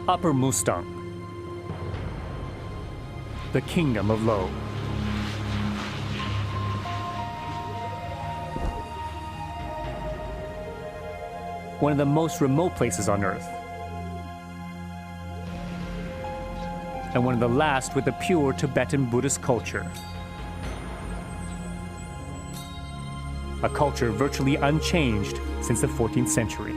Upper Mustang, the Kingdom of Lo. One of the most remote places on Earth, and one of the last with a pure Tibetan Buddhist culture. A culture virtually unchanged since the 14th century.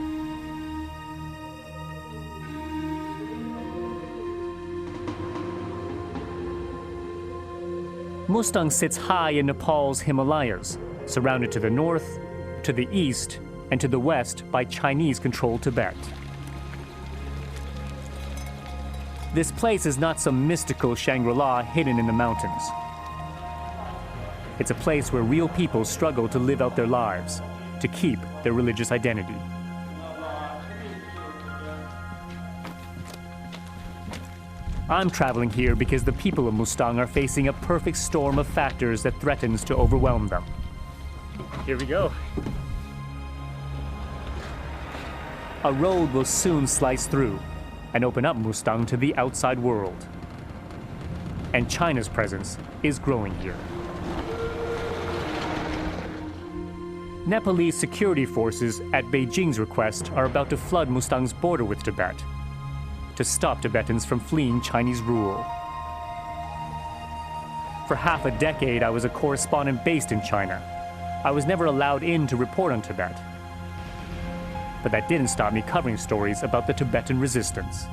Mustang sits high in Nepal's Himalayas, surrounded to the north, to the east, and to the west by Chinese-controlled Tibet. This place is not some mystical Shangri-La hidden in the mountains. It's a place where real people struggle to live out their lives, to keep their religious identity. I'm traveling here because the people of Mustang are facing a perfect storm of factors that threatens to overwhelm them. Here we go. A road will soon slice through and open up Mustang to the outside world. And China's presence is growing here. Nepalese security forces, at Beijing's request, are about to flood Mustang's border with Tibet to stop Tibetans from fleeing Chinese rule. For half a decade, I was a correspondent based in China. I was never allowed in to report on Tibet. But that didn't stop me covering stories about the Tibetan resistance.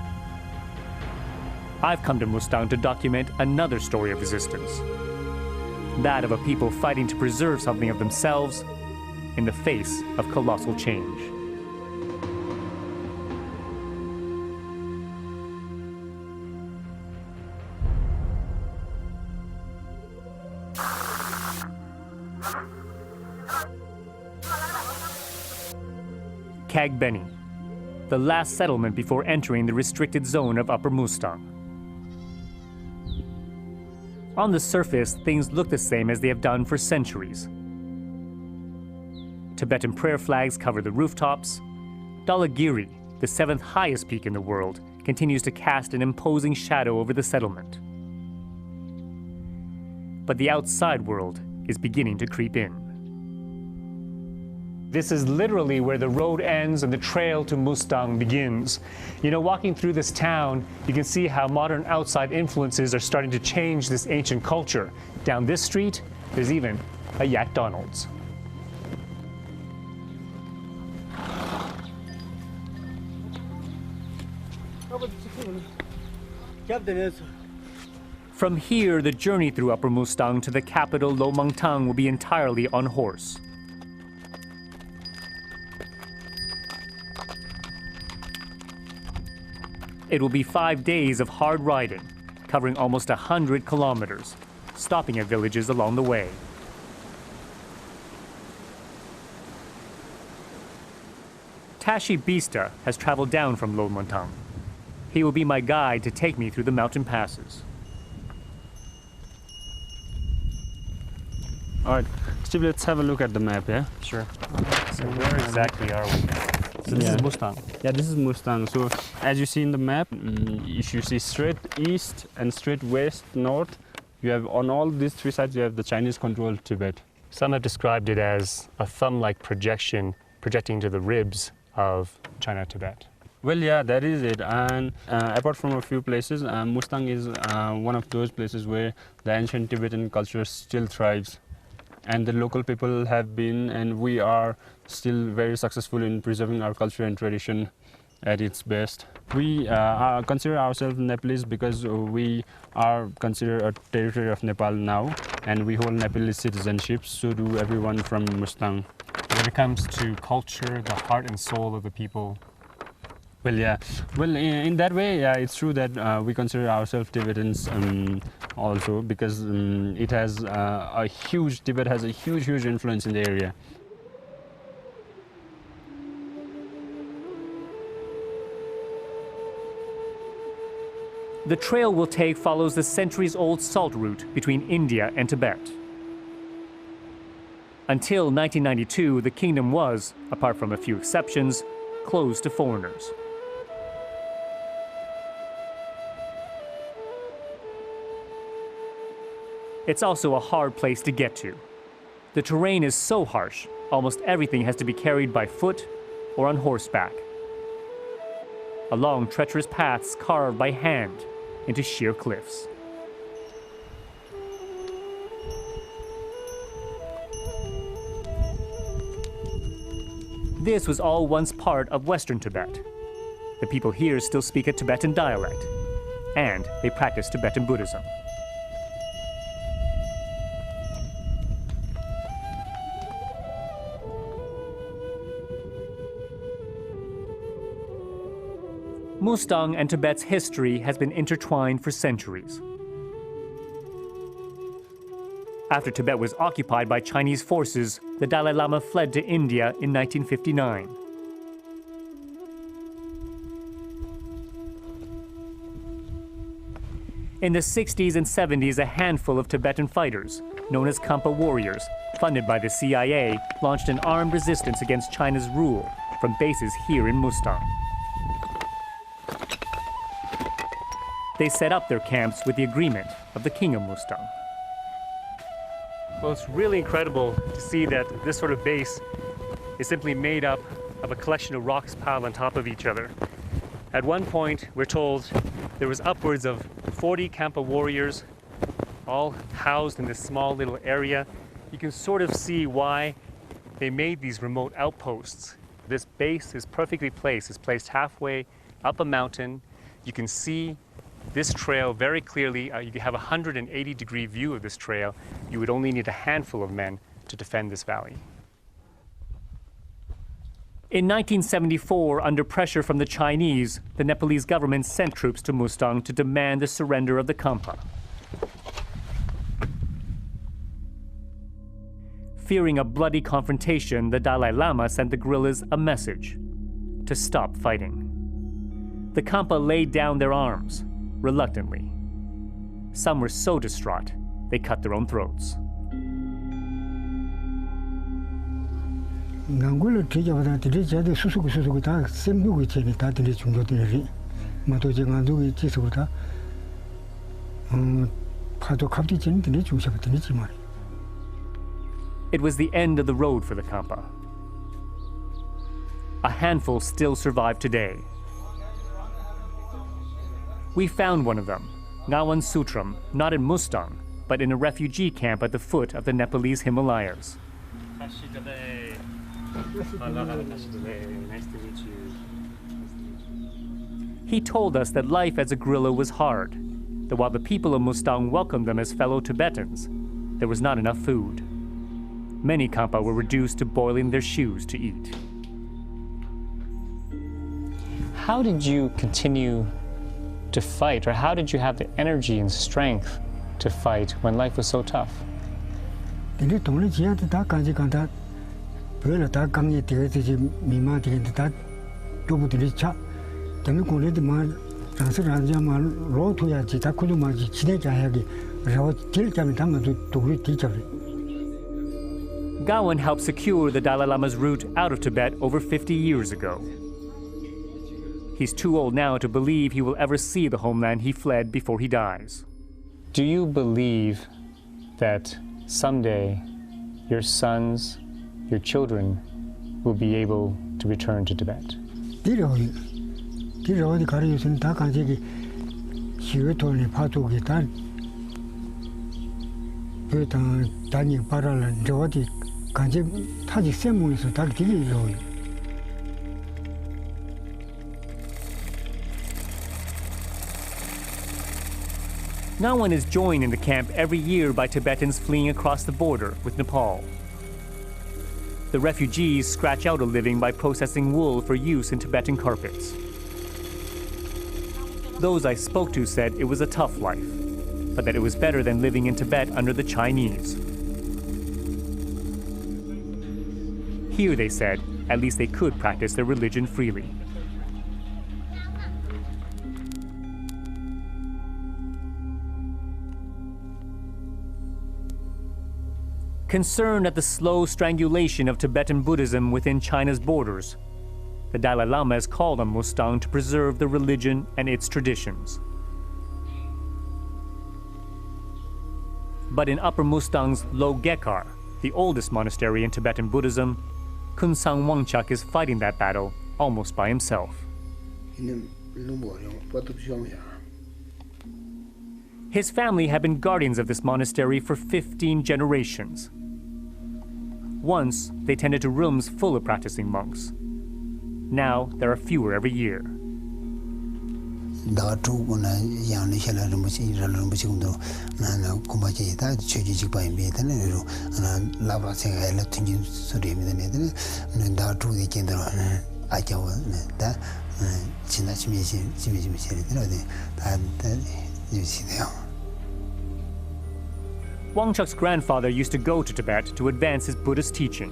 I've come to Mustang to document another story of resistance. That of a people fighting to preserve something of themselves in the face of colossal change. Kagbeni, the last settlement before entering the restricted zone of Upper Mustang. On the surface, things look the same as they have done for centuries. Tibetan prayer flags cover the rooftops. Dhaulagiri, the 7th highest peak in the world, continues to cast an imposing shadow over the settlement. But the outside world is beginning to creep in. This is literally where the road ends and the trail to Mustang begins. You know, walking through this town, you can see how modern outside influences are starting to change this ancient culture. Down this street, there's even a Yak-Donald's. From here, the journey through Upper Mustang to the capital Lomangtang will be entirely on horse. It will be 5 days of hard riding, covering almost 100 kilometers, stopping at villages along the way. Tashi Bista has traveled down from Lomangtang. He will be my guide to take me through the mountain passes. All right, Steve, let's have a look at the map, yeah? Sure. So where exactly are we? So this is Mustang. Yeah, this is Mustang. So as you see in the map, if you see straight east and straight west, north, you have on all these three sides, you have the Chinese-controlled Tibet. Some have described it as a thumb-like projection projecting to the ribs of China-Tibet. Well, yeah, that is it. And apart from a few places, Mustang is one of those places where the ancient Tibetan culture still thrives. And the local people have been, and we are still very successful in preserving our culture and tradition at its best. We consider ourselves Nepalese because we are considered a territory of Nepal now, and we hold Nepalese citizenship, so do everyone from Mustang. When it comes to culture, the heart and soul of the people, well, yeah. Well, in that way, yeah, it's true that we consider ourselves Tibetans also because it has Tibet has a huge influence in the area. the trail we'll take follows the centuries-old salt route between India and Tibet. Until 1992, the kingdom was, apart from a few exceptions, closed to foreigners. It's also a hard place to get to. The terrain is so harsh, almost everything has to be carried by foot or on horseback, along treacherous paths carved by hand into sheer cliffs. This was all once part of Western Tibet. The people here still speak a Tibetan dialect, and they practice Tibetan Buddhism. Mustang and Tibet's history has been intertwined for centuries. After Tibet was occupied by Chinese forces, the Dalai Lama fled to India in 1959. In the 60s and 70s, a handful of Tibetan fighters, known as Khampa warriors, funded by the CIA, launched an armed resistance against China's rule from bases here in Mustang. They set up their camps with the agreement of the king of Mustang. Well, it's really incredible to see that this sort of base is simply made up of a collection of rocks piled on top of each other. At one point, we're told there was upwards of 40 Khampa warriors, all housed in this small little area. You can sort of see why they made these remote outposts. This base is perfectly placed. It's placed halfway up a mountain. You can see this trail very clearly. You can have a 180-degree view of this trail. You would only need a handful of men to defend this valley. In 1974, under pressure from the Chinese, the Nepalese government sent troops to Mustang to demand the surrender of the Khampa. Fearing a bloody confrontation, the Dalai Lama sent the guerrillas a message: to stop fighting. The Khampa laid down their arms, reluctantly. Some were so distraught, they cut their own throats. It was the end of the road for the Khampa. A handful still survive today. We found one of them, Ngawan Sutram, not in Mustang, but in a refugee camp at the foot of the Nepalese Himalayas. Nice to meet you. He told us that life as a guerrilla was hard, that while the people of Mustang welcomed them as fellow Tibetans, there was not enough food. Many Khampa were reduced to boiling their shoes to eat. How did you continue to fight, or how did you have the energy and strength to fight when life was so tough? Gawan helped secure the Dalai Lama's route out of Tibet over 50 years ago. He's too old now to believe he will ever see the homeland he fled before he dies. Do you believe that someday your sons, your children, will be able to return to Tibet? Ngawan is joined in the camp every year by Tibetans fleeing across the border with Nepal. The refugees scratch out a living by processing wool for use in Tibetan carpets. Those I spoke to said it was a tough life, but that it was better than living in Tibet under the Chinese. Here, they said, at least they could practice their religion freely. Concerned at the slow strangulation of Tibetan Buddhism within China's borders, the Dalai Lama has called on Mustang to preserve the religion and its traditions. But in Upper Mustang's Lo-Gekar, the oldest monastery in Tibetan Buddhism, Kunsang Wangchuk is fighting that battle almost by himself. His family have been guardians of this monastery for 15 generations. Once, they tended to rooms full of practicing monks. Now, there are fewer every year. Wangchuk's grandfather used to go to Tibet to advance his Buddhist teaching.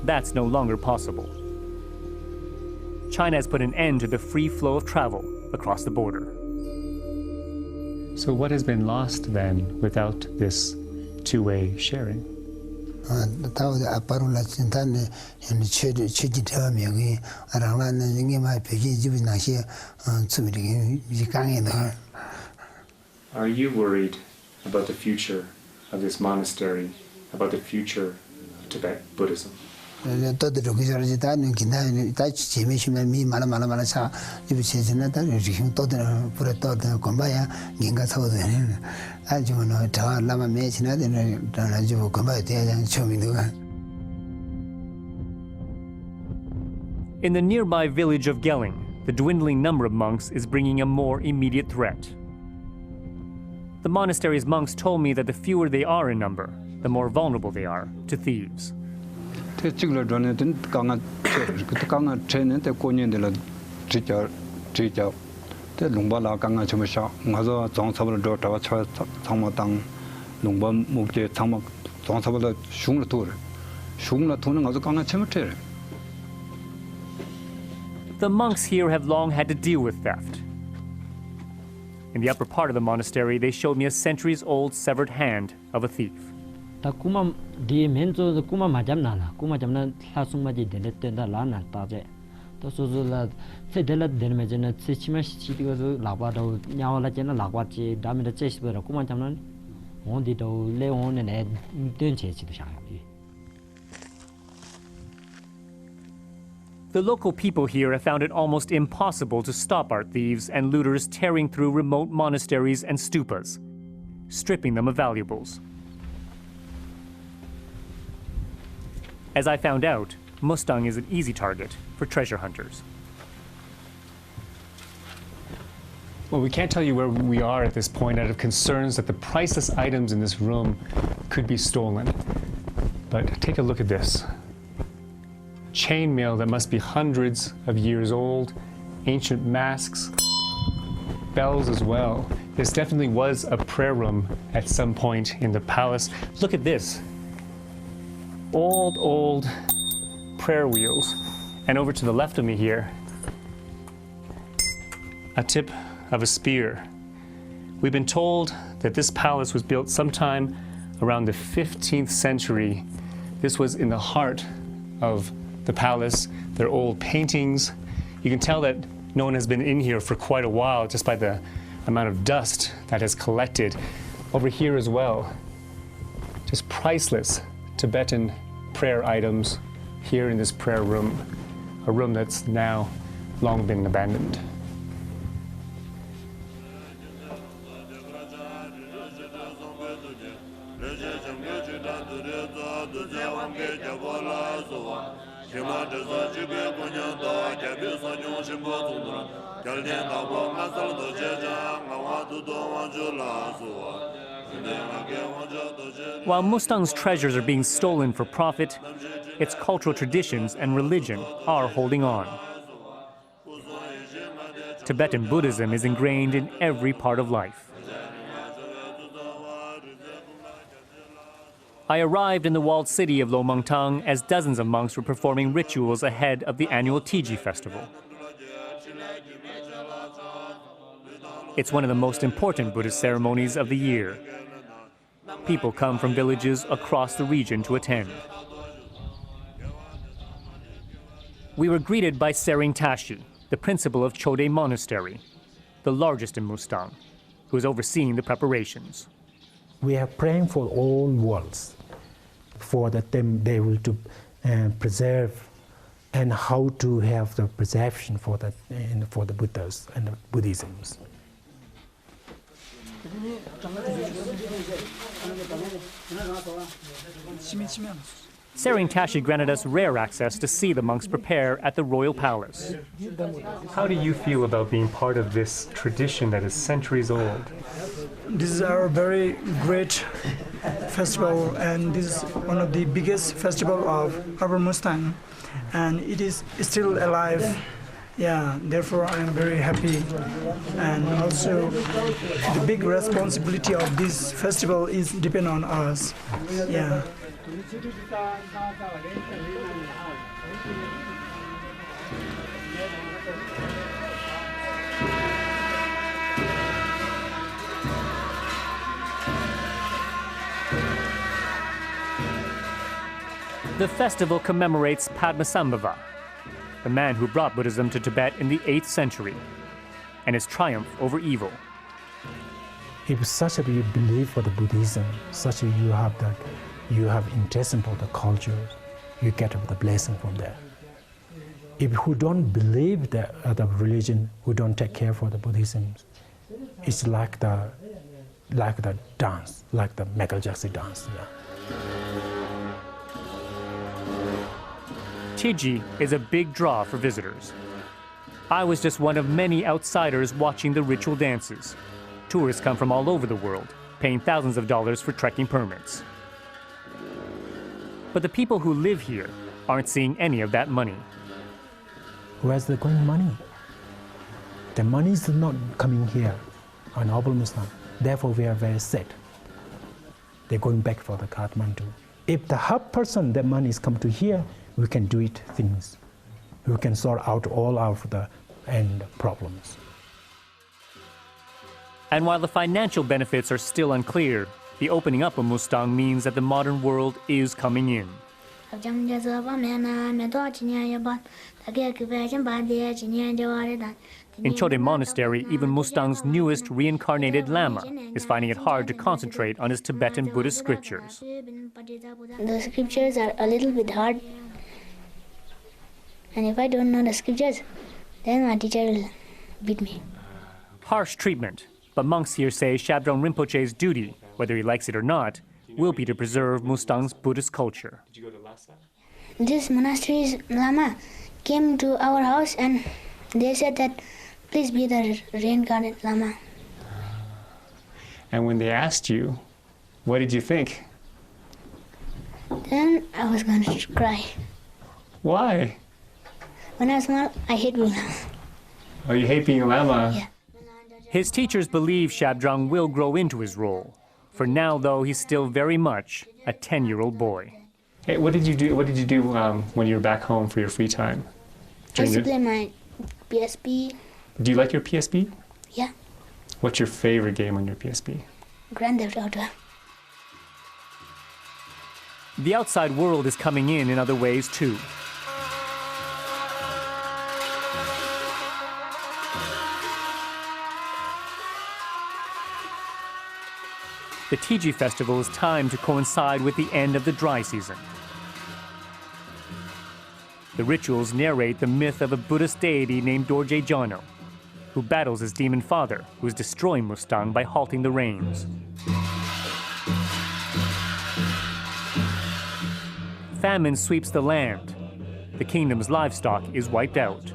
That's no longer possible. China has put an end to the free flow of travel across the border. So what has been lost then without this two-way sharing? Are you worried about the future of this monastery, about the future of Tibet Buddhism? In the nearby village of Gelling, the dwindling number of monks is bringing a more immediate threat. The monastery's monks told me that the fewer they are in number, the more vulnerable they are to thieves. The monks here have long had to deal with theft. In the upper part of the monastery, they showed me a centuries-old severed hand of a thief. The local people here have found it almost impossible to stop art thieves and looters tearing through remote monasteries and stupas, stripping them of valuables. As I found out, Mustang is an easy target for treasure hunters. Well, we can't tell you where we are at this point out of concerns that the priceless items in this room could be stolen. But take a look at this. Chainmail that must be hundreds of years old, ancient masks, bells as well. This definitely was a prayer room at some point in the palace. Look at this. Old prayer wheels. And over to the left of me here, a tip of a spear. We've been told that this palace was built sometime around the 15th century. This was in the heart of the palace. There are old paintings. You can tell that no one has been in here for quite a while just by the amount of dust that has collected. Over here as well, just priceless Tibetan prayer items here in this prayer room, a room that's now long been abandoned. While Mustang's treasures are being stolen for profit, its cultural traditions and religion are holding on. Tibetan Buddhism is ingrained in every part of life. I arrived in the walled city of Lomangtang as dozens of monks were performing rituals ahead of the annual Tiji festival. It's one of the most important Buddhist ceremonies of the year. People come from villages across the region to attend. We were greeted by Sering Tashi, the principal of Chode Monastery, the largest in Mustang, who is overseeing the preparations. We are praying for all worlds, for that they will to preserve and how to have the preservation for that for the Buddhas and the Buddhisms. Sering granted us rare access to see the monks prepare at the royal palace. How do you feel about being part of this tradition that is centuries old? This is our very great festival, and this is one of the biggest festival of our Mustang, and it is still alive. Yeah, therefore I am very happy, and also the big responsibility of this festival is depend on us. Yeah. The festival commemorates Padmasambhava, the man who brought Buddhism to Tibet in the 8th century, and his triumph over evil. If such a you believe for the Buddhism, such a you have interest for the culture, you get the blessing from there. If who don't believe the religion, who don't take care for the Buddhism, it's like the dance, like the Michael Jackson dance. Yeah. Tiji is a big draw for visitors. I was just one of many outsiders watching the ritual dances. Tourists come from all over the world, paying thousands of dollars for trekking permits. But the people who live here aren't seeing any of that money. Where's the going money? The money is not coming here on Noble Muslim. Therefore, we are very sad. They're going back for the Kathmandu. If the half person, the money is come to here, we can do it things. We can sort out all of the problems. And while the financial benefits are still unclear, the opening up of Mustang means that the modern world is coming in. In Chodin Monastery, even Mustang's newest reincarnated Lama is finding it hard to concentrate on his Tibetan Buddhist scriptures. The scriptures are a little bit hard, and if I don't know the scriptures, then my teacher will beat me. Harsh treatment, but monks here say Shabdrung Rinpoche's duty, whether he likes it or not, will be to preserve Mustang's Buddhist culture. This monastery's Lama came to our house and they said that, please be the reincarnated Lama. And when they asked you, what did you think? Then I was going to cry. Why? When I was small, I hate being Lama. Oh, you hate being a Lama? Yeah. His teachers believe Shabdrung will grow into his role. For now, though, he's still very much a 10-year-old boy. Hey, what did you do when you were back home for your free time? I used to play my PSP. Do you like your PSP? Yeah. What's your favorite game on your PSP? Grand Theft Auto. The outside world is coming in other ways, too. The Tiji festival is timed to coincide with the end of the dry season. The rituals narrate the myth of a Buddhist deity named Dorje Jano, who battles his demon father, who is destroying Mustang by halting the rains. Famine sweeps the land. The kingdom's livestock is wiped out.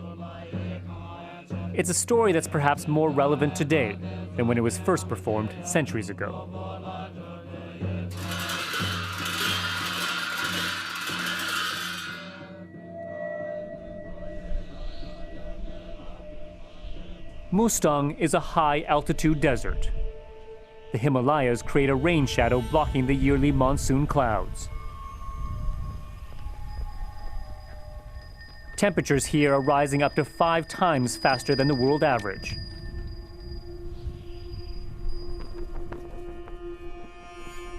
It's a story that's perhaps more relevant today than when it was first performed centuries ago. Mustang is a high-altitude desert. The Himalayas create a rain shadow blocking the yearly monsoon clouds. Temperatures here are rising up to 5 times faster than the world average.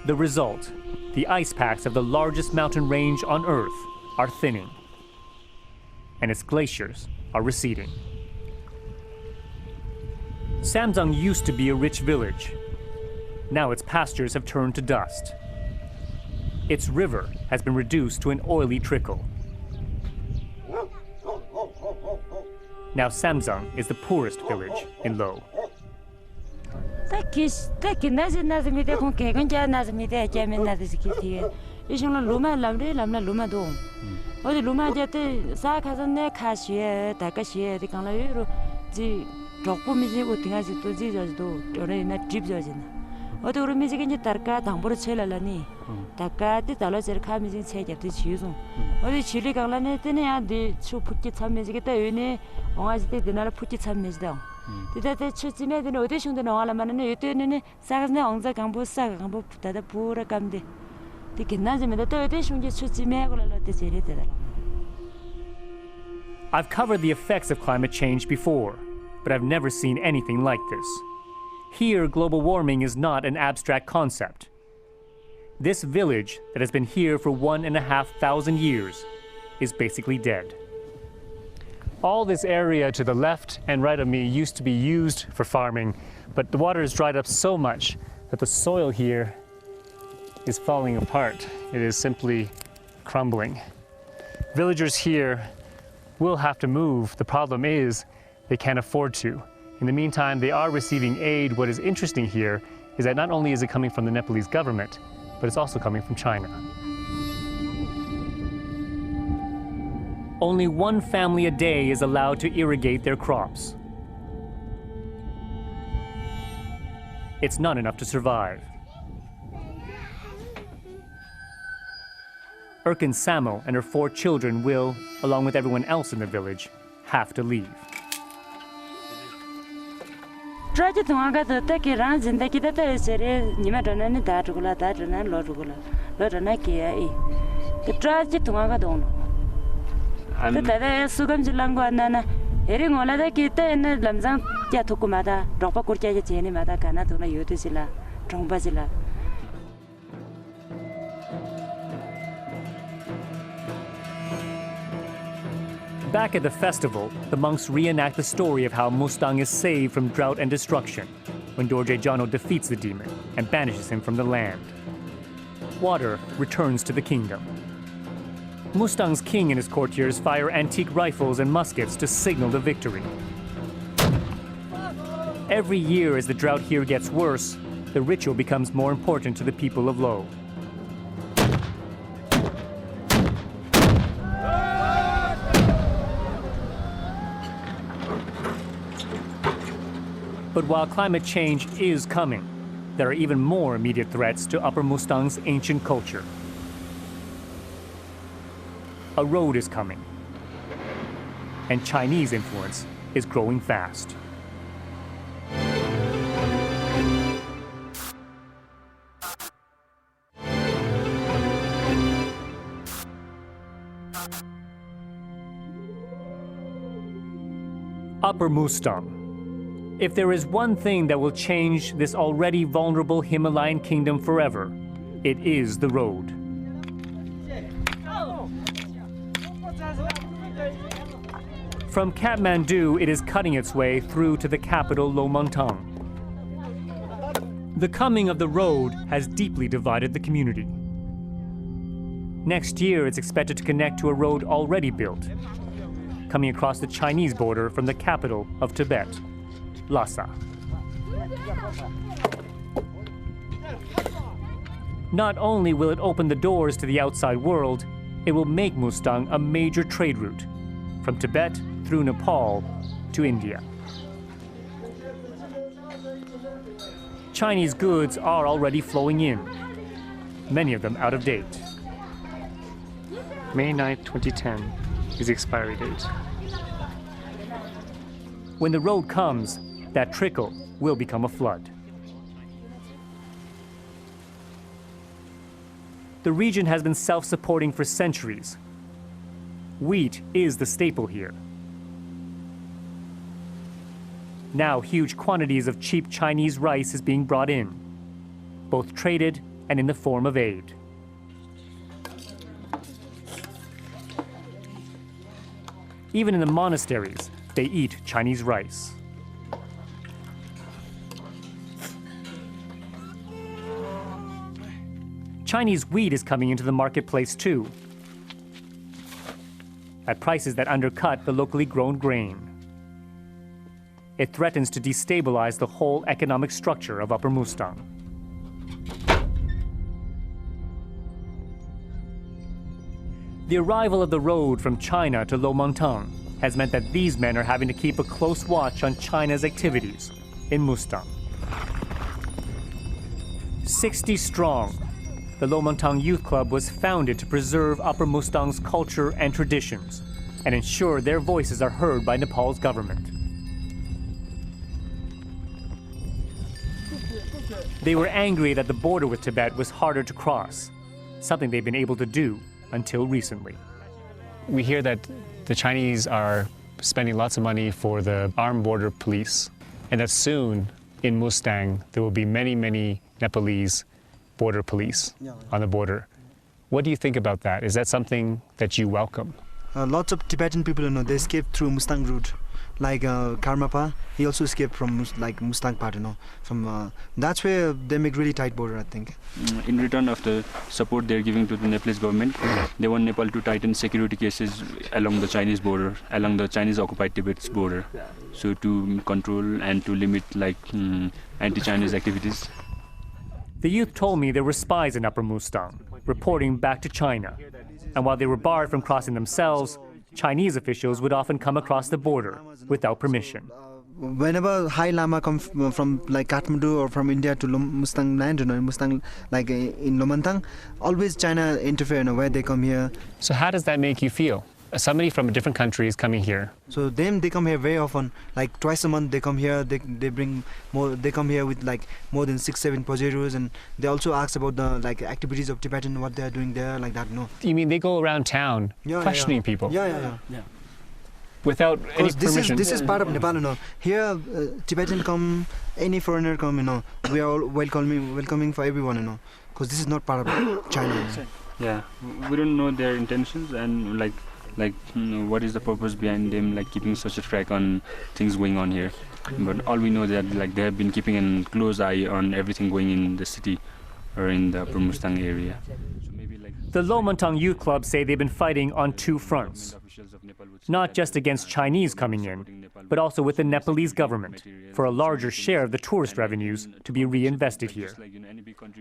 The result, the ice packs of the largest mountain range on Earth are thinning, and its glaciers are receding. Samsung used to be a rich village. Now its pastures have turned to dust. Its river has been reduced to an oily trickle. Now Samsung is the poorest village in Lo. 어디 미지긴지 달까 당보로 첼라라니 달까 띠달로 저카 미진 체접도 지우송 어디 지리 강라네 때네야 디 추푸기 참미지겠다 의네 옹아지때 드나라 푸기 참미지다 디다데 추지메드는 어디 숑데 나와라마는 요때는 사가네 옹자 강보 사가 강보 부다다 부라 감데 디긴나지메다 또 어디 숑지 추지메 걸라데 제리데다 I've covered the effects of climate change before, but I've never seen anything like this. Here, global warming is not an abstract concept. This village that has been here for 1,500 years is basically dead. All this area to the left and right of me used to be used for farming, but the water has dried up so much that the soil here is falling apart. It is simply crumbling. Villagers here will have to move. The problem is they can't afford to. In the meantime, they are receiving aid. What is interesting here is that not only is it coming from the Nepalese government, but it's also coming from China. Only one family a day is allowed to irrigate their crops. It's not enough to survive. Erkin Samo and her 4 children will, along with everyone else in the village, have to leave. 트라지 동아가도 딱히 란진데 기다다 세레 니마도는 다르고라 다르나 로르고라 로르나 기야이 그 트라지 동아가도 오노 그다다 수감질랑고 안나나 에링 올라다 기때는 람장 야토고마다 로파 고르자게 제니마다 가나도나 요드실라 정바질라 Back at the festival, the monks reenact the story of how Mustang is saved from drought and destruction when Dorje Jano defeats the demon and banishes him from the land. Water returns to the kingdom. Mustang's king and his courtiers fire antique rifles and muskets to signal the victory. Every year as the drought here gets worse, the ritual becomes more important to the people of Lo. But while climate change is coming, there are even more immediate threats to Upper Mustang's ancient culture. A road is coming, and Chinese influence is growing fast. Upper Mustang. If there is one thing that will change this already vulnerable Himalayan kingdom forever, it is the road. From Kathmandu, it is cutting its way through to the capital Lomontan. The coming of the road has deeply divided the community. Next year, it's expected to connect to a road already built, coming across the Chinese border from the capital of Tibet, Lhasa. Not only will it open the doors to the outside world, it will make Mustang a major trade route from Tibet through Nepal to India. Chinese goods are already flowing in, many of them out of date. May 9th, 2010 is the expiry date. When the road comes, that trickle will become a flood. The region has been self-supporting for centuries. Wheat is the staple here. Now huge quantities of cheap Chinese rice is being brought in, both traded and in the form of aid. Even in the monasteries, they eat Chinese rice. Chinese wheat is coming into the marketplace too, at prices that undercut the locally grown grain. It threatens to destabilize the whole economic structure of Upper Mustang. The arrival of the road from China to Lomantang has meant that these men are having to keep a close watch on China's activities in Mustang. 60 strong, the Lomantang Youth Club was founded to preserve Upper Mustang's culture and traditions and ensure their voices are heard by Nepal's government. They were angry that the border with Tibet was harder to cross, something they've been able to do until recently. We hear that the Chinese are spending lots of money for the armed border police, and that soon in Mustang there will be many, many Nepalese border police on the border. What do you think about that? Is that something that you welcome? Lots of Tibetan people, they escaped through Mustang route. Like Karmapa, he also escaped from Mustang part, From that's where they make really tight border, I think. In return of the support they're giving to the Nepalese government, they want Nepal to tighten security cases along the Chinese border, along the Chinese occupied Tibet's border, so to control and to limit anti-Chinese activities. The youth told me there were spies in Upper Mustang, reporting back to China. And while they were barred from crossing themselves, Chinese officials would often come across the border without permission. Whenever High Lama come from like Kathmandu or from India to Mustang land, Mustang like in Lomantang, always China interfere, where they come here. So how does that make you feel? Somebody from a different country is coming here. So they come here very often, like twice a month they come here. They bring more. They come here with like more than 6-7 pajeros, and they also ask about the activities of Tibetan, what they are doing there, like that. You mean they go around town questioning people? Yeah. Without any permission? This is part of Nepal, Here, Tibetan come, any foreigner come, we are all welcoming for everyone, Because this is not part of China. Yeah, we don't know their intentions and what is the purpose behind them keeping such a track on things going on here. But all we know that they have been keeping a close eye on everything going in the city or in the Upper Mustang area. The Lomantang Youth Club say they've been fighting on two fronts, not just against Chinese coming in, but also with the Nepalese government for a larger share of the tourist revenues to be reinvested here.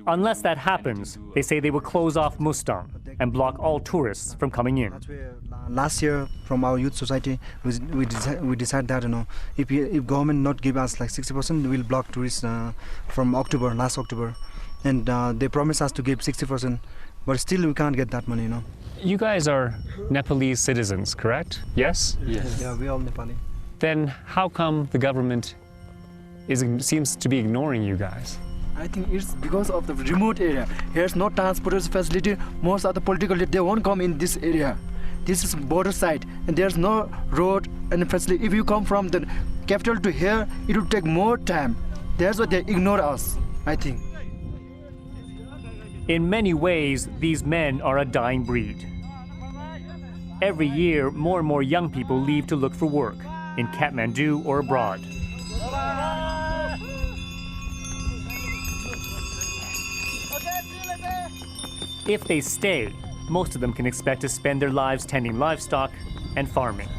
Unless that happens, they say they will close off Mustang and block all tourists from coming in. Last year, from our youth society, we decided that if government not give us 60%, we'll block tourists from last October, and they promised us to give 60%, but still we can't get that money, You guys are Nepalese citizens, correct? Yes? Yes. Yeah, we all Nepali. Then how come the government seems to be ignoring you guys? I think it's because of the remote area. Here's no transportation facility. Most of the political leaders, they won't come in this area. This is border side, and there's no road and facility. If you come from the capital to here, it will take more time. That's why they ignore us, I think. In many ways, these men are a dying breed. Every year, more and more young people leave to look for work, in Kathmandu or abroad. If they stay, most of them can expect to spend their lives tending livestock and farming.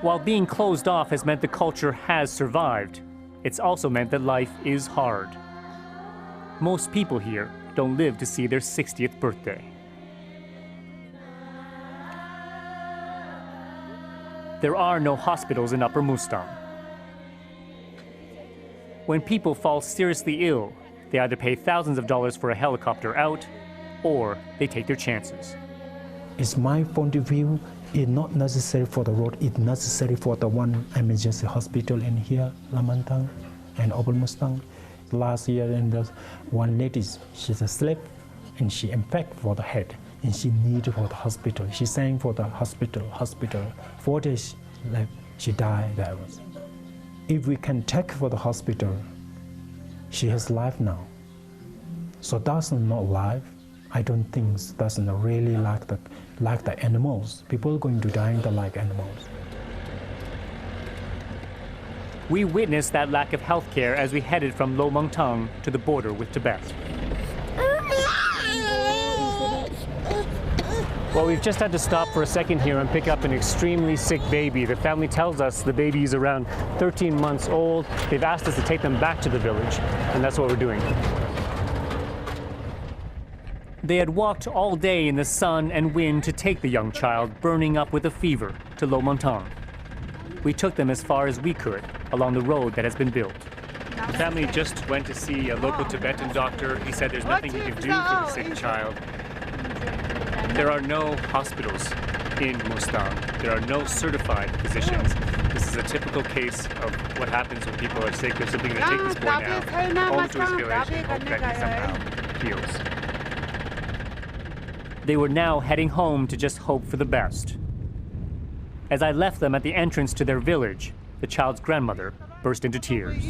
While being closed off has meant the culture has survived, it's also meant that life is hard. Most people here don't live to see their 60th birthday. There are no hospitals in Upper Mustang. When people fall seriously ill, they either pay thousands of dollars for a helicopter out, or they take their chances. It's my point of view. It's not necessary for the road. It's necessary for the one emergency hospital in here, Lomantang and Upper Mustang. Last year, one lady, she's asleep, and she infected for the head, and she needed for the hospital. She sang for the hospital. 4 days, she died there. If we can take for the hospital, she has life now. So that's not life. I don't think that's not really like the animals. People are going to die like animals. We witnessed that lack of health care as we headed from Lo Mung Tung to the border with Tibet. Well, we've just had to stop for a second here and pick up an extremely sick baby. The family tells us the baby is around 13 months old. They've asked us to take them back to the village, and that's what we're doing. They had walked all day in the sun and wind to take the young child, burning up with a fever, to Lo Mung Tung. We took them as far as we could along the road that has been built. The family just went to see a local Tibetan doctor. He said there's nothing he can do for the sick child. There are no hospitals in Mustang. There are no certified physicians. This is a typical case of what happens when people are sick. They're simply going to take this boy now home to his village and hope that he somehow heals. They were now heading home to just hope for the best. As I left them at the entrance to their village, the child's grandmother burst into tears.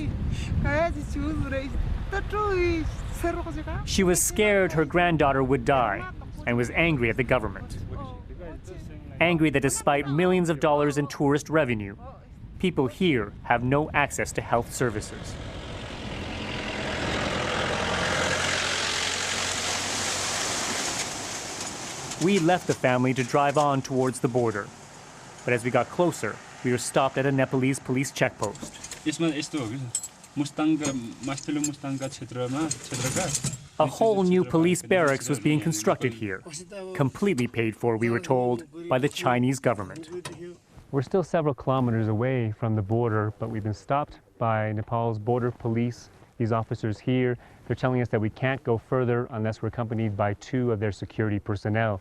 She was scared her granddaughter would die and was angry at the government. Angry that despite millions of dollars in tourist revenue, people here have no access to health services. We left the family to drive on towards the border. But as we got closer, we were stopped at a Nepalese police checkpost. A whole new police barracks was being constructed here, completely paid for, we were told, by the Chinese government. We're still several kilometers away from the border, but we've been stopped by Nepal's border police. These officers here, they're telling us that we can't go further unless we're accompanied by 2 of their security personnel.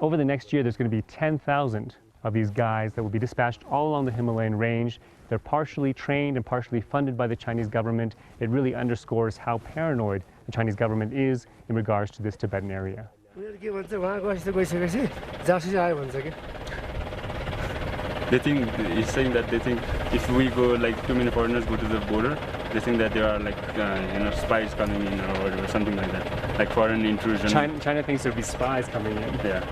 Over the next year, there's going to be 10,000 of these guys that will be dispatched all along the Himalayan range. They're partially trained and partially funded by the Chinese government. It really underscores how paranoid the Chinese government is in regards to this Tibetan area. They think, he's saying that they think if we go, like too many foreigners go to the border, they think that there are like, spies coming in or whatever, something like that, like foreign intrusion. China thinks there'll be spies coming in. Yeah.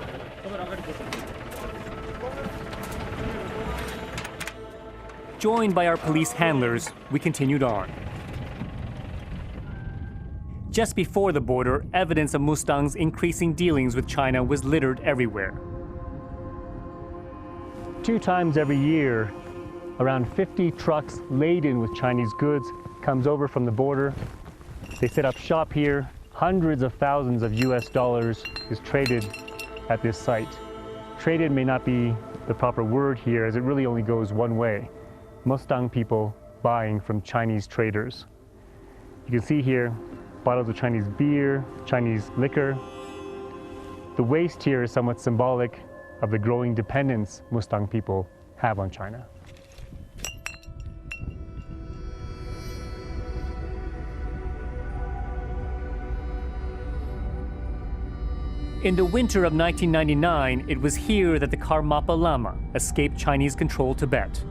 Joined by our police handlers, we continued on. Just before the border, evidence of Mustang's increasing dealings with China was littered everywhere. 2 times every year, around 50 trucks laden with Chinese goods comes over from the border. They set up shop here. Hundreds of thousands of US dollars is traded at this site. Traded may not be the proper word here, as it really only goes one way. Mustang people buying from Chinese traders. You can see here bottles of Chinese beer, Chinese liquor. The waste here is somewhat symbolic of the growing dependence Mustang people have on China. In the winter of 1999, it was here that the Karmapa Lama escaped Chinese-controlled Tibet,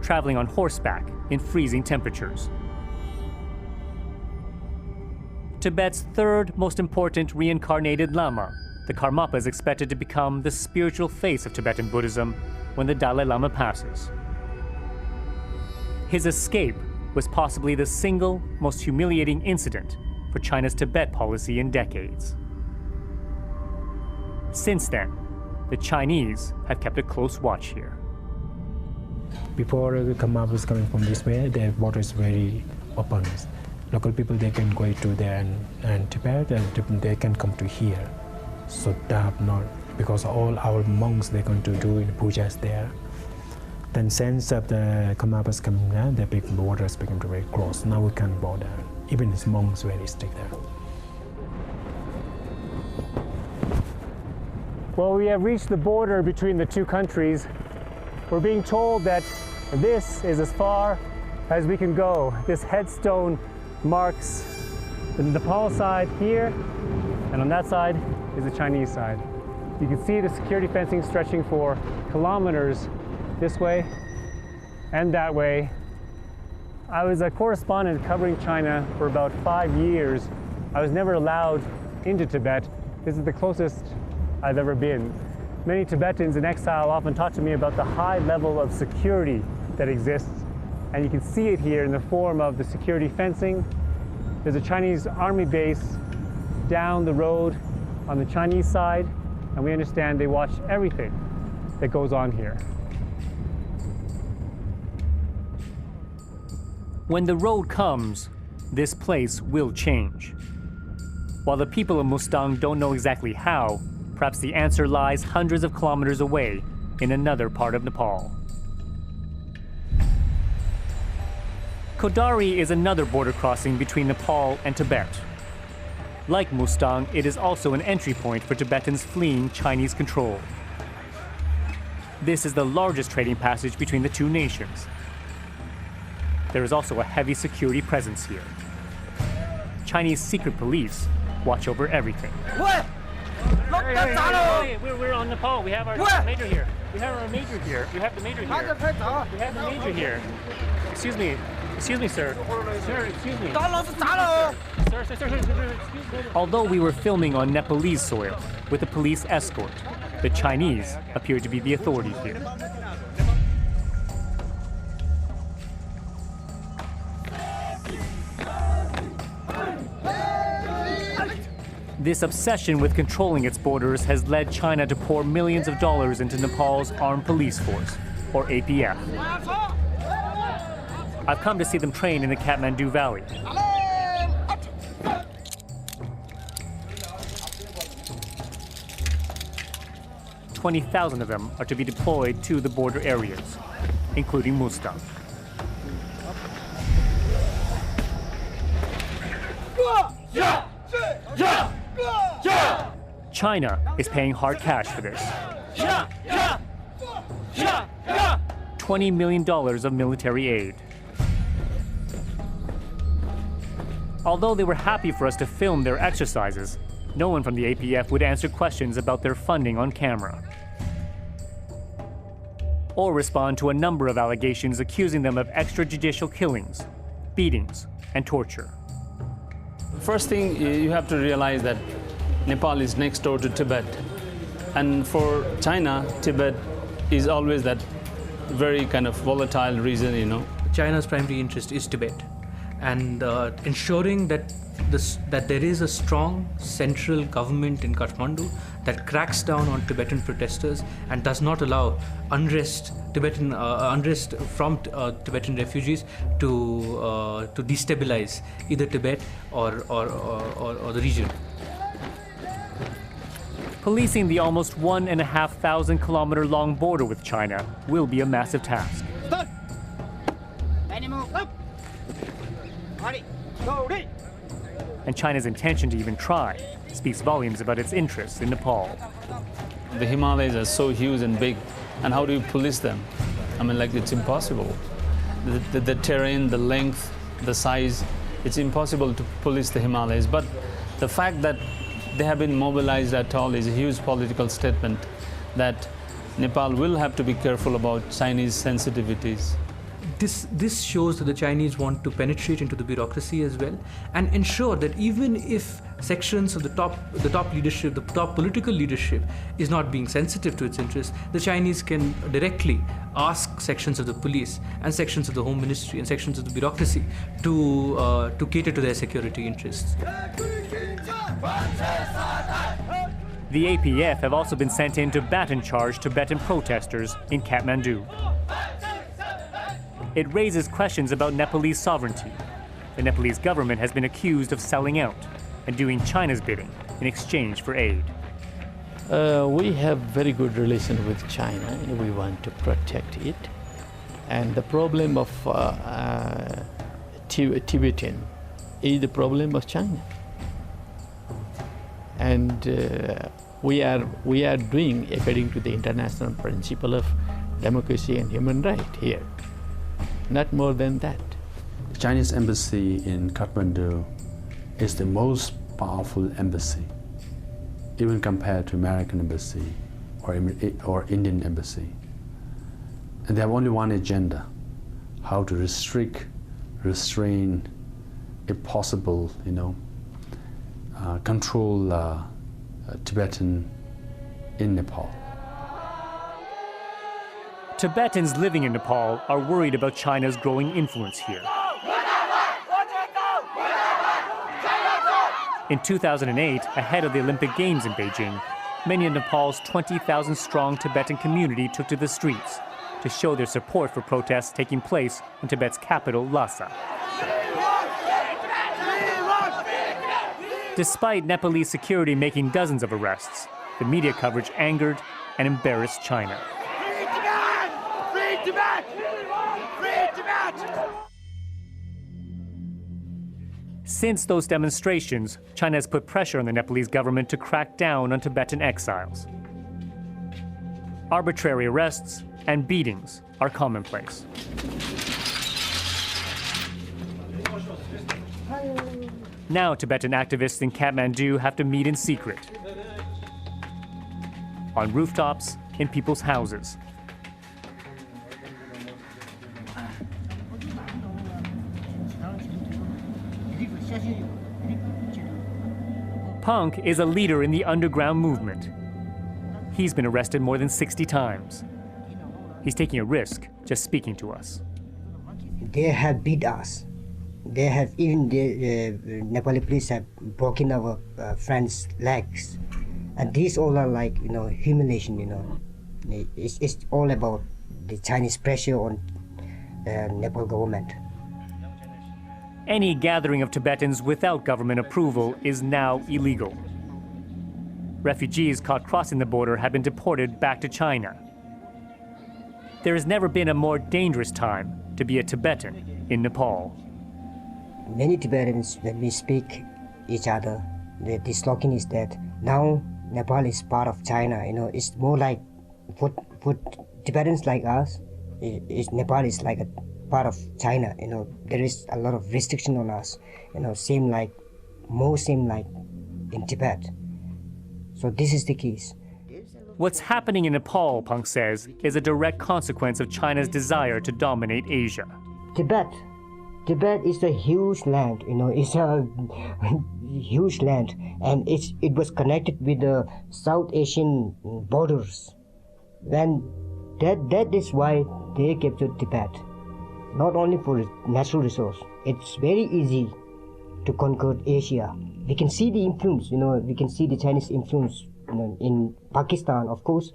traveling on horseback in freezing temperatures. Tibet's 3rd most important reincarnated Lama, the Karmapa is expected to become the spiritual face of Tibetan Buddhism when the Dalai Lama passes. His escape was possibly the single most humiliating incident for China's Tibet policy in decades. Since then, the Chinese have kept a close watch here. Before the Karmapa was coming from this way, the border is very open. Local people, they can go to there and Tibet, and they can come to here. So they have not, because all our monks, they're going to do in pujas there. Then since the Karmapas coming there, the big borders become very close. Now we can go there. Even the monks very strict there. Well, we have reached the border between the 2 countries. We're being told that this is as far as we can go. This headstone marks the Nepal side here, and on that side is the Chinese side. You can see the security fencing stretching for kilometers this way and that way. I was a correspondent covering China for about 5 years. I was never allowed into Tibet This is the closest I've ever been. Many Tibetans in exile often talk to me about the high level of security that exists, and you can see it here in the form of the security fencing. There's a Chinese army base down the road on the Chinese side, and we understand they watch everything that goes on here. When the road comes, this place will change. While the people of Mustang don't know exactly how, perhaps the answer lies hundreds of kilometers away in another part of Nepal. Kodari is another border crossing between Nepal and Tibet. Like Mustang, it is also an entry point for Tibetans fleeing Chinese control. This is the largest trading passage between the two nations. There is also a heavy security presence here. Chinese secret police watch over everything. What? Hey, we're on Nepal. We have our major here. We have our major here. We have the major here. We have the major here. Excuse me, sir. Sir, excuse me. Sir, excuse me. Although we were filming on Nepalese soil with a police escort, the Chinese appear to be the authorities here. This obsession with controlling its borders has led China to pour millions of dollars into Nepal's Armed Police Force, or APF. I've come to see them train in the Kathmandu Valley. $20,000 of them are to be deployed to the border areas, including Mustang. China is paying hard cash for this. $20 million of military aid. Although they were happy for us to film their exercises, no one from the APF would answer questions about their funding on camera, or respond to a number of allegations accusing them of extrajudicial killings, beatings, and torture. First thing, you have to realize that Nepal is next door to Tibet. And for China, Tibet is always that very kind of volatile region, you know. China's primary interest is Tibet, and ensuring that there is a strong central government in Kathmandu that cracks down on Tibetan protesters and does not allow unrest from Tibetan refugees to destabilize either Tibet or the region. Policing the almost 1,500 kilometer long border with China will be a massive task. And China's intention to even try speaks volumes about its interests in Nepal. The Himalayas are so huge and big, and how do you police them? I mean, like, it's impossible. The terrain, the length, the size, it's impossible to police the Himalayas. But the fact that they have been mobilized at all is a huge political statement that Nepal will have to be careful about Chinese sensitivities. This shows that the Chinese want to penetrate into the bureaucracy as well and ensure that even if sections of the top leadership, the top political leadership is not being sensitive to its interests, the Chinese can directly ask sections of the police and sections of the Home Ministry and sections of the bureaucracy to cater to their security interests. The APF have also been sent in to baton charge Tibetan protesters in Kathmandu. It raises questions about Nepalese sovereignty. The Nepalese government has been accused of selling out and doing China's bidding in exchange for aid. We have very good relation with China, and we want to protect it. And the problem of Tibetan is the problem of China. And we are doing according to the international principle of democracy and human rights here. Not more than that. The Chinese embassy in Kathmandu is the most powerful embassy, even compared to American embassy or Indian embassy. And they have only one agenda: how to restrain, if possible, control Tibetan in Nepal. Tibetans living in Nepal are worried about China's growing influence here. In 2008, ahead of the Olympic Games in Beijing, many of Nepal's 20,000-strong Tibetan community took to the streets to show their support for protests taking place in Tibet's capital, Lhasa. Despite Nepalese security making dozens of arrests, the media coverage angered and embarrassed China. Free Tibet! Free Tibet! Since those demonstrations, China has put pressure on the Nepalese government to crack down on Tibetan exiles. Arbitrary arrests and beatings are commonplace. Now Tibetan activists in Kathmandu have to meet in secret, on rooftops, in people's houses. Punk is a leader in the underground movement. He's been arrested more than 60 times. He's taking a risk just speaking to us. They have beat us. They have, even the Nepali police have broken our friends' legs. And these all are like, humiliation, It's all about the Chinese pressure on Nepal government. Any gathering of Tibetans without government approval is now illegal. Refugees caught crossing the border have been deported back to China. There has never been a more dangerous time to be a Tibetan in Nepal. Many Tibetans, when we speak each other, the slogan is that now Nepal is part of China. It's more like for Tibetans like us, Nepal is like a part of China. There is a lot of restriction on us. Same like in Tibet. So this is the case. What's happening in Nepal, Punk says, is a direct consequence of China's desire to dominate Asia. Tibet is a huge land. It's a huge land, and it was connected with the South Asian borders. Then that is why they captured Tibet. Not only for its natural resource, it's very easy to conquer Asia. We can see the influence, we can see the Chinese influence in Pakistan, of course,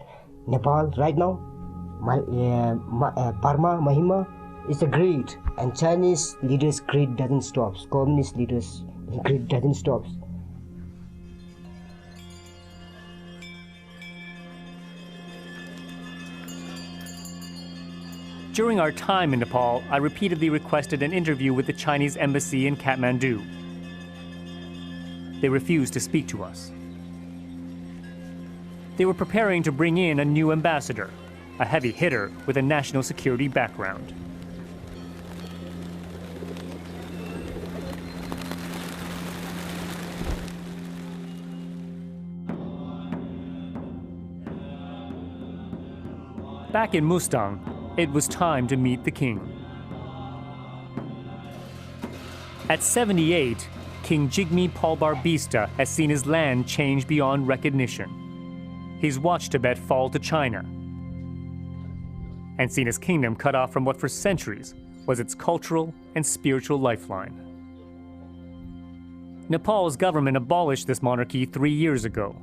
Nepal right now, Burma, Myanmar, it's a greed, and Chinese leaders' greed doesn't stop. Communist leaders' greed doesn't stop. During our time in Nepal, I repeatedly requested an interview with the Chinese embassy in Kathmandu. They refused to speak to us. They were preparing to bring in a new ambassador, a heavy hitter with a national security background. Back in Mustang, it was time to meet the king. At 78, King Jigme Palbar Bista has seen his land change beyond recognition. He's watched Tibet fall to China and seen his kingdom cut off from what for centuries was its cultural and spiritual lifeline. Nepal's government abolished this monarchy 3 years ago.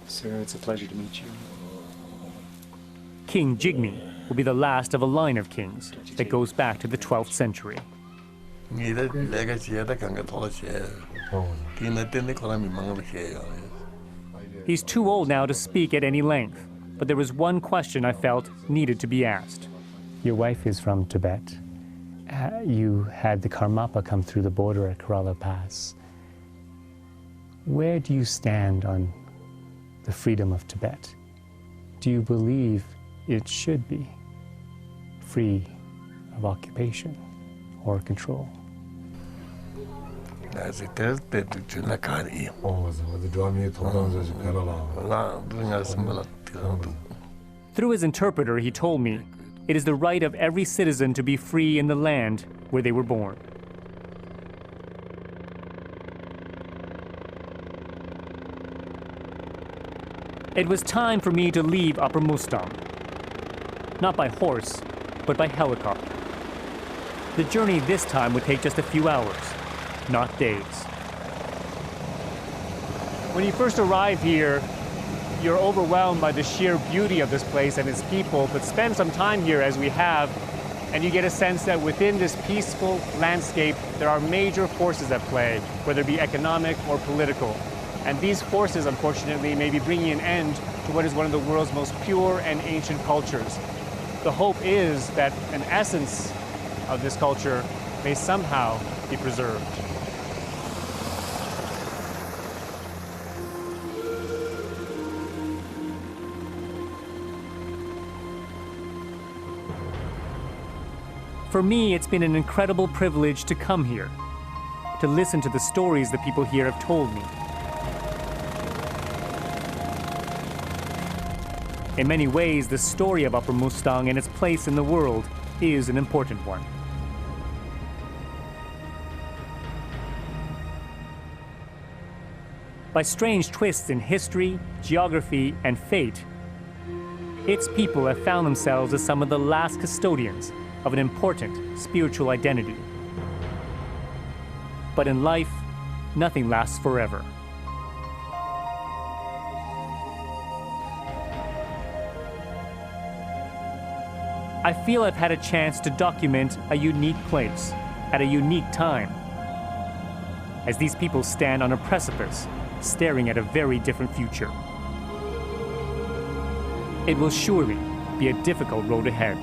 Sir, it's a pleasure to meet you. King Jigme will be the last of a line of kings that goes back to the 12th century. He's too old now to speak at any length, but there was one question I felt needed to be asked. Your wife is from Tibet. You had the Karmapa come through the border at Kerala Pass. Where do you stand on the freedom of Tibet? Do you believe it should be free of occupation or control? Through his interpreter, he told me, it is the right of every citizen to be free in the land where they were born. It was time for me to leave Upper Mustang. Not by horse, but by helicopter. The journey this time would take just a few hours, not days. When you first arrive here, you're overwhelmed by the sheer beauty of this place and its people, but spend some time here as we have, and you get a sense that within this peaceful landscape, there are major forces at play, whether it be economic or political. And these forces, unfortunately, may be bringing an end to what is one of the world's most pure and ancient cultures. The hope is that an essence of this culture may somehow be preserved. For me, it's been an incredible privilege to come here, to listen to the stories the people here have told me. In many ways, the story of Upper Mustang and its place in the world is an important one. By strange twists in history, geography, and fate, its people have found themselves as some of the last custodians of an important spiritual identity. But in life, nothing lasts forever. I feel I've had a chance to document a unique place at a unique time, as these people stand on a precipice, staring at a very different future. It will surely be a difficult road ahead.